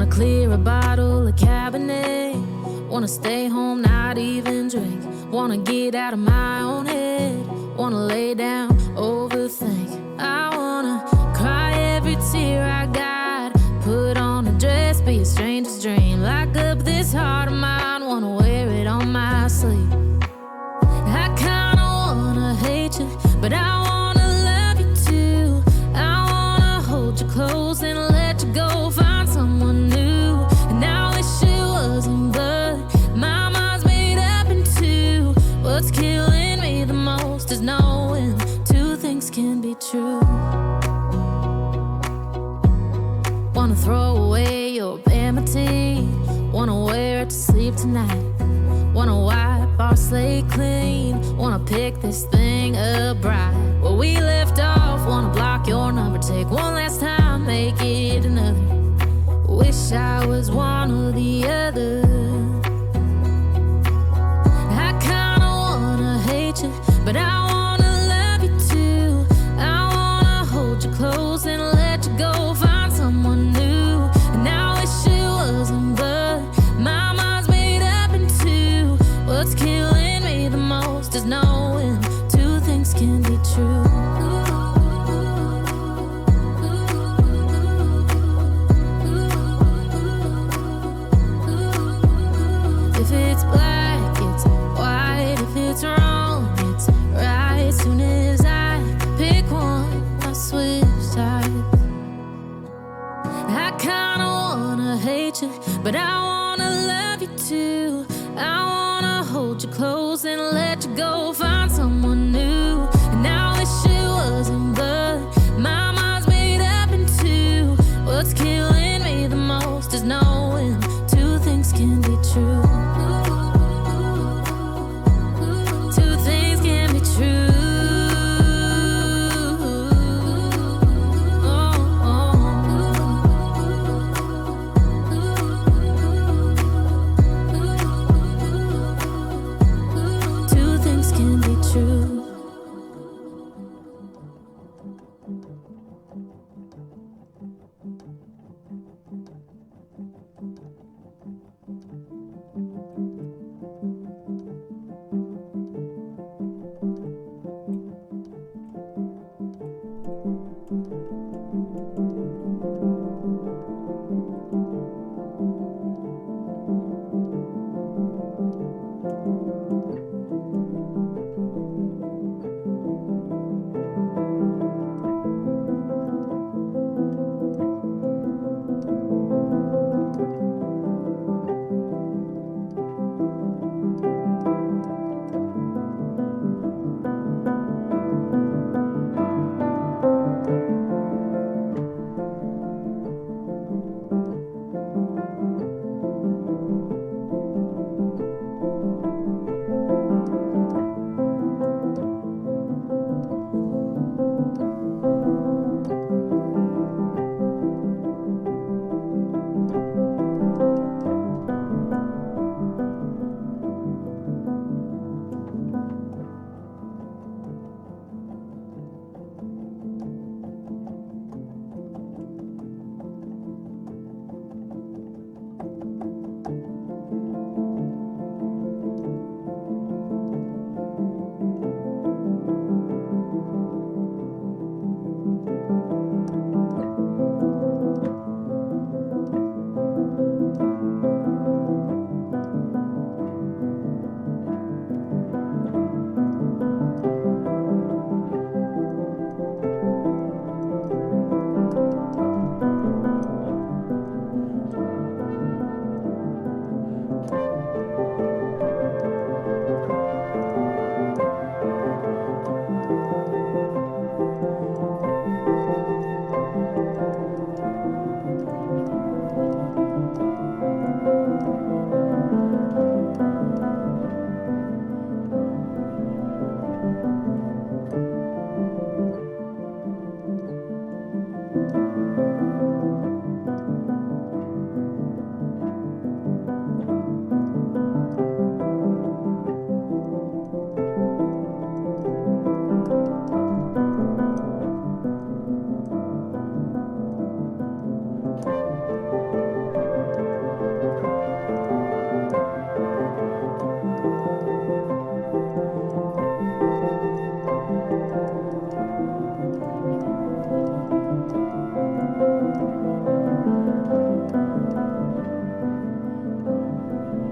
Wanna clear a bottle of Cabernet. Wanna stay home, not even drink. Wanna get out of my own head. Wanna lay down, overthink. I wanna cry every tear I got. Put on a dress, be a stranger's dream. Lock up this heart of mine, wanna wear it on my sleeve. I kinda wanna hate you, but I wanna love you too. I wanna hold you close and let you go, find someone new. And I wish it wasn't, but my mind's made up in two. What's killing me the most is knowing two things can be true. Wanna throw away your vanity. Wanna wear it to sleep tonight. Wanna wipe our slate clean. Wanna pick this thing up right where we left off. Wanna block your number, take one last time, make it another. Wish I was one or the other. I kinda wanna hate you, but I wanna love you too. I wanna hold you close and let you go, find someone new. And I wish it wasn't, but my mind's made up in two. What's killing me the most is knowing two things can be